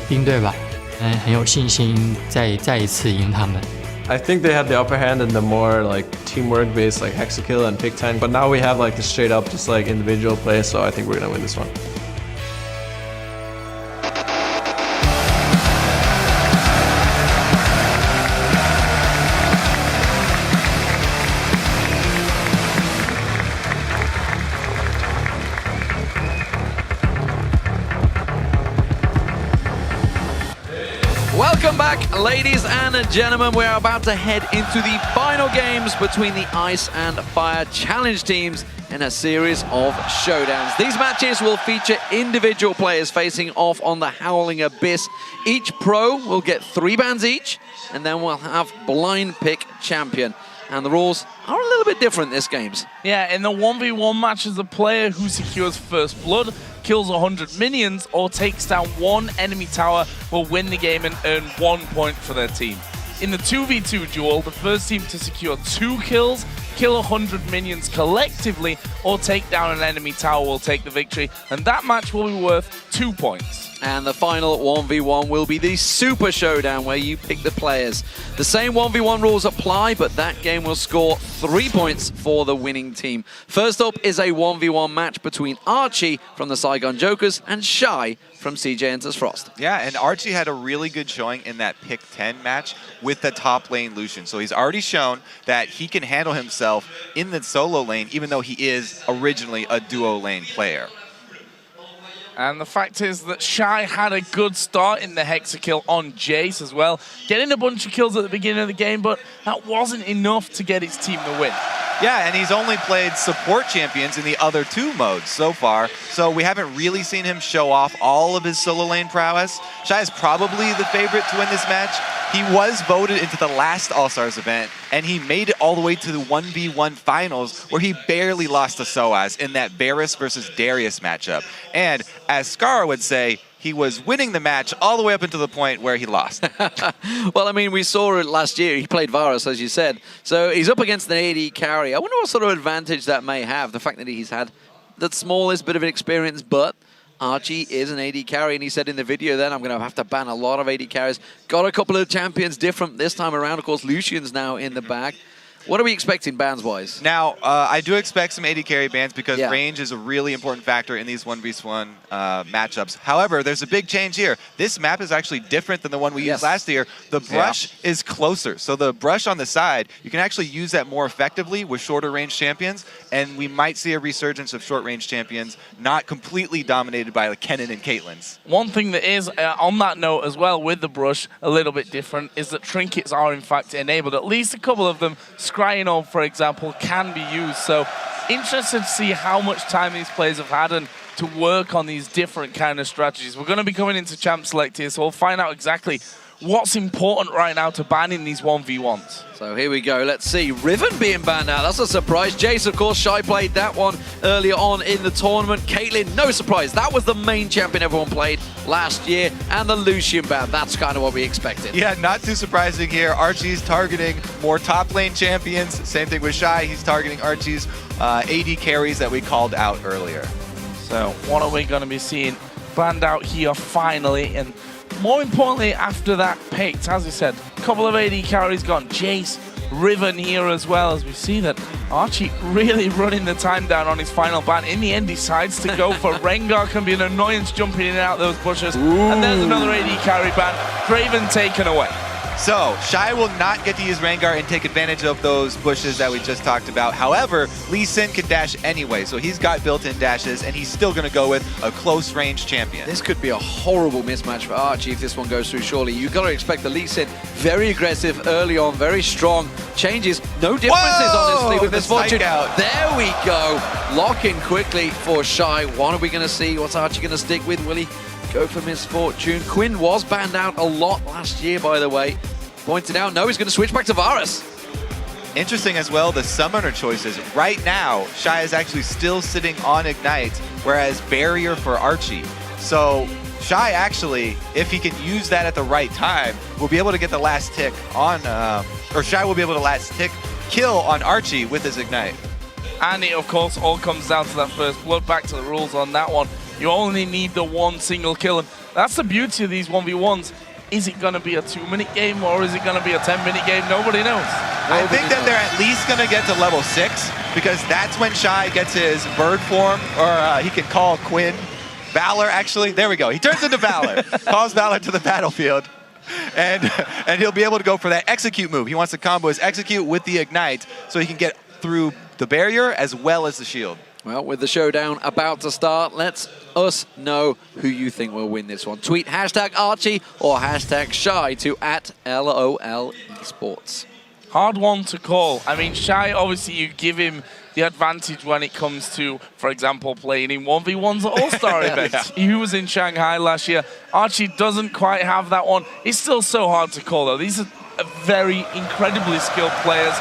兵队吧，很有信心再一次赢他们。I think they had the upper hand in the more like teamwork based like Hexakill and Pick 10, but now we have like the straight up just like individual play, so I think we're gonna win this one. Welcome back, ladies and gentlemen. We're about to head into the final games between the Ice and Fire Challenge teams in a series of showdowns. These matches will feature individual players facing off on the Howling Abyss. Each pro will get 3 bans each, and then we'll have blind pick champion. And the rules are a little bit different this games. Yeah, in the 1v1 matches, the player who secures first blood, kills 100 minions, or takes down 1 enemy tower will win the game and earn 1 point for their team. In the 2v2 duel, the first team to secure 2 kills, kill 100 minions collectively, or take down an enemy tower will take the victory, and that match will be worth 2 points. And the final 1v1 will be the Super Showdown, where you pick the players. The same 1v1 rules apply, but that game will score 3 points for the winning team. First up is a 1v1 match between Archie from the Saigon Jokers and Shy from CJ Enters Frost. Yeah, and Archie had a really good showing in that pick 10 match with the top lane Lucian. So he's already shown that he can handle himself in the solo lane, even though he is originally a duo lane player. And the fact is that Shy had a good start in the Hexakill on Jace as well, getting a bunch of kills at the beginning of the game, but that wasn't enough to get his team to win. Yeah, and he's only played support champions in the other 2 modes so far, so we haven't really seen him show off all of his solo lane prowess. Shy is probably the favorite to win this match. He was voted into the last All-Stars event, and he made it all the way to the 1v1 finals, where he barely lost to Soaz in that Varus versus Darius matchup. And as Scar would say, he was winning the match all the way up until the point where he lost. Well, I mean, we saw it last year. He played Varus, as you said. So he's up against an AD carry. I wonder what sort of advantage that may have, the fact that he's had the smallest bit of experience, but Archie is an AD carry, and he said in the video then, I'm going to have to ban a lot of AD carries. Got a couple of champions different this time around. Of course, Lucian's now in the bag. What are we expecting bans-wise? Now, I do expect some AD carry bans because range is a really important factor in these 1v1 matchups. However, there's a big change here. This map is actually different than the one we used last year. The brush is closer. So the brush on the side, you can actually use that more effectively with shorter range champions, and we might see a resurgence of short range champions, not completely dominated by like Kennen and Caitlyn's. One thing that is, on that note as well, with the brush, a little bit different, is that trinkets are in fact enabled. At least a couple of them. Scrying, for example, can be used. So interested to see how much time these players have had and to work on these different kind of strategies. We're going to be coming into Champ Select here, so we'll find out exactly what's important right now to ban in these 1v1s. So here we go. Let's see. Riven being banned now. That's a surprise. Jace, of course, Shy played that one earlier on in the tournament. Caitlyn, no surprise. That was the main champion everyone played last year. And the Lucian ban. That's kind of what we expected. Yeah, not too surprising here. Archie's targeting more top lane champions. Same thing with Shy. He's targeting Archie's AD carries that we called out earlier. So what are we going to be seeing banned out here finally? And more importantly, after that picked, as we said, a couple of AD carries gone. Jace, Riven here as well, as we see that Archie really running the time down on his final ban. In the end, decides to go for Rengar. Can be an annoyance jumping in and out those bushes. And there's another AD carry ban. Draven taken away. So, Shy will not get to use Rengar and take advantage of those bushes that we just talked about. However, Lee Sin can dash anyway, so he's got built-in dashes, and he's still going to go with a close-range champion. This could be a horrible mismatch for Archie if this one goes through, surely. You've got to expect the Lee Sin very aggressive early on, very strong. Changes, no differences, honestly, with Misfortune. There we go. Lock in quickly for Shy. What are we going to see? What's Archie going to stick with? Will he go for Misfortune? Quinn was banned out a lot last year, by the way. Pointed out, no, he's going to switch back to Varus. Interesting as well, the summoner choices. Right now, Shy is actually still sitting on Ignite, whereas Barrier for Archie. So Shy actually, if he can use that at the right time, will be able to get the last tick on, or Shy will be able to last tick kill on Archie with his Ignite. And it, of course, all comes down to that first blood. Back to the rules on that one. You only need the one single kill. And That's the beauty of these 1v1s. Is it going to be a 2-minute game or is it going to be a 10-minute game? Nobody knows. I think that they're at least going to get to level 6 because that's when Shy gets his bird form, or he can call Quinn. Valor, actually. There we go. He turns into Valor. Calls Valor to the battlefield. And he'll be able to go for that execute move. He wants to combo his execute with the ignite so he can get through the barrier as well as the shield. Well, with the showdown about to start, let us know who you think will win this one. Tweet hashtag Archie or hashtag Shy to @LOL Esports. Hard one to call. I mean, Shy, obviously you give him the advantage when it comes to, for example, playing in 1v1s at All-Star events. He was in Shanghai last year. Archie doesn't quite have that one. It's still so hard to call, though. These are very incredibly skilled players.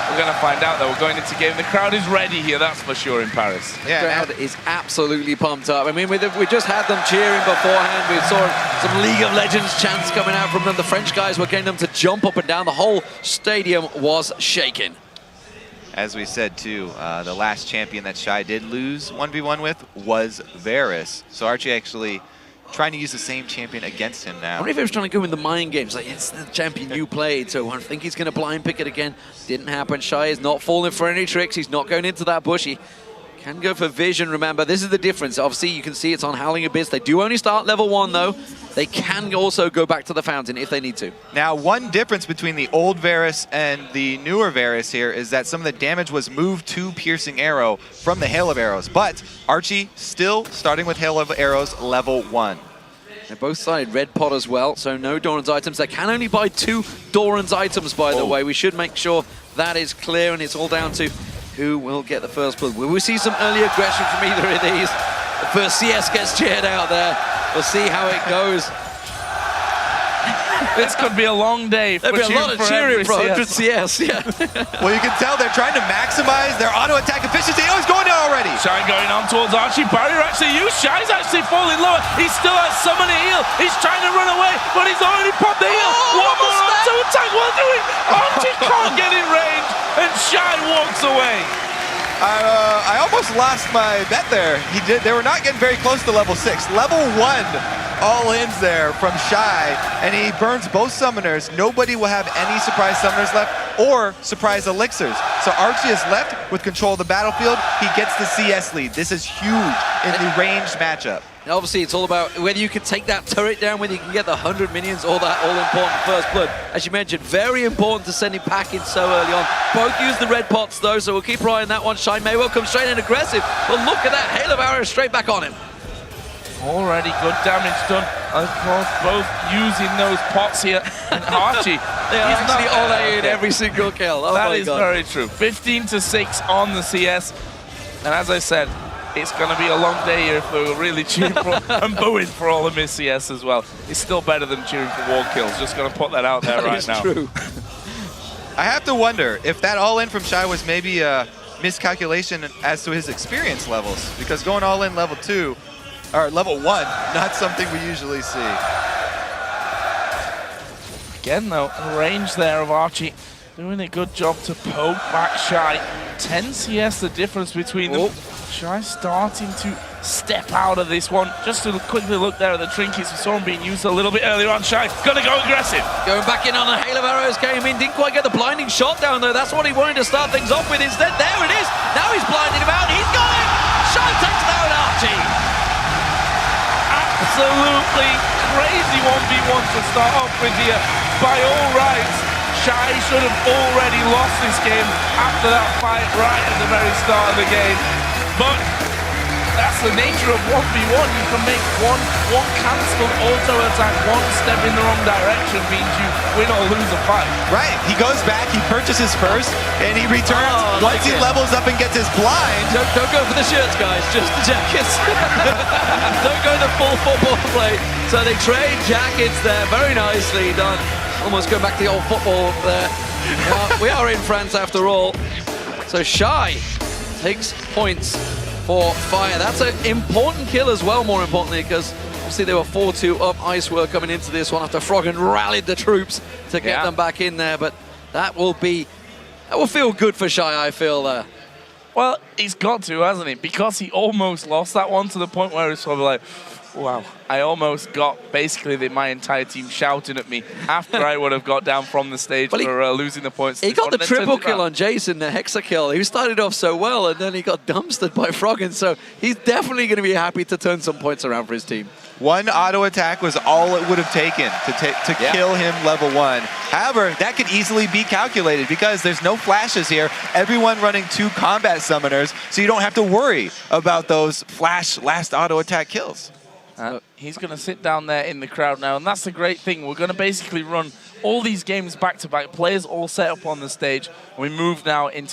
We're going to find out, though. We're going into game. The crowd is ready here, that's for sure, in Paris. Yeah, the crowd is absolutely pumped up. I mean, we just had them cheering beforehand. We saw some League of Legends chants coming out from them. The French guys were getting them to jump up and down. The whole stadium was shaking. As we said, too, the last champion that Shy did lose 1v1 with was Varus. So Archie actually trying to use the same champion against him now. I wonder if he was trying to go in the mind games, like, it's the champion you played, so I think he's going to blind pick it again. Didn't happen. Shy is not falling for any tricks. He's not going into that bush. He can go for vision, remember. This is the difference. Obviously, you can see it's on Howling Abyss. They do only start level 1, though. They can also go back to the fountain if they need to. Now, one difference between the old Varus and the newer Varus here is that some of the damage was moved to Piercing Arrow from the Hail of Arrows. But Archie still starting with Hail of Arrows level 1. They're both sided red pot as well, so no Doran's items. They can only buy 2 Doran's items, by the way. We should make sure that is clear, and it's all down to who will get the first blood. Will we see some early aggression from either of these? The first CS gets cheered out there. We'll see how it goes. This could be a long day. There'll be a lot of cheering for 100 CS, yeah. Well, you can tell they're trying to maximize their auto-attack efficiency. Oh, he's going down already. Shy going on towards Archie. Barrier actually used. Shy's actually falling lower. He still has summon a heal. He's trying to run away, but he's already popped the heal. One more auto-attack. What doing? Archie can't get in range, and Shy walks away. I almost lost my bet there. They were not getting very close to level 6. Level 1 all-ins there from Shy, and he burns both summoners. Nobody will have any surprise summoners left or surprise elixirs. So Archie is left with control of the battlefield. He gets the CS lead. This is huge in the ranged matchup. And obviously, it's all about whether you can take that turret down, whether you can get the 100 minions or that all-important first blood. As you mentioned, very important to send him packing so early on. Both use the red pots, though, so we'll keep our eye on that one. Shy may well come straight in aggressive, but look at that Hail of Arrows straight back on him. Already good damage done. Of course, both using those pots here. And Archie, they are actually all in every single kill. Oh, that is very true. 15-6 on the CS. And as I said, it's going to be a long day here if we're really cheering for and booing for all the missed CS as well. It's still better than cheering for wall kills. Just going to put that out there right now. True. I have to wonder if that all-in from Shy was maybe a miscalculation as to his experience levels, because going all-in level 2, or level 1, not something we usually see. Again, though, the range there of Archie doing a good job to poke back Shy. 10 CS, the difference between them. Shy starting to step out of this one. Just to quickly look there at the trinkets, we saw him being used a little bit earlier on. Shy, gonna go aggressive. Going back in on a Hail of Arrows, came in, didn't quite get the blinding shot down though. That's what he wanted to start things off with instead. There it is. Now he's blinding him out. He's got it. Shy takes down Archie. Absolutely crazy 1v1 to start off with here. By all rights, Shy should have already lost this game after that fight right at the very start of the game. But that's the nature of 1v1. You can make one cancelled auto attack, one step in the wrong direction means you win or lose a fight. Right, he goes back, he purchases first, and he returns once he levels up and gets his blind. Don't go for the shirts, guys, just the jackets. Don't go the full football play. So they trade jackets there, very nicely done. Almost go back to the old football there. We are in France after all. So Shy takes points for Fire. That's an important kill as well, more importantly, because obviously they were 4-2 up. Ice were coming into this one after Froggen rallied the troops to get them back in there, but that will feel good for Shy, I feel there. Well, he's got to, hasn't he? Because he almost lost that one to the point where it's sort of like, Wow. I almost got basically my entire team shouting at me after I would have got down from the stage Well, for losing the points. He got the triple kill on Jason, the hexa kill. He started off so well, and then he got dumpstered by Froggen, so he's definitely going to be happy to turn some points around for his team. One auto attack was all it would have taken to kill him level 1. However, that could easily be calculated because there's no flashes here. Everyone running 2 combat summoners, so you don't have to worry about those flash last auto attack kills. He's going to sit down there in the crowd now, and that's the great thing. We're going to basically run all these games back-to-back. Players all set up on the stage. We move now into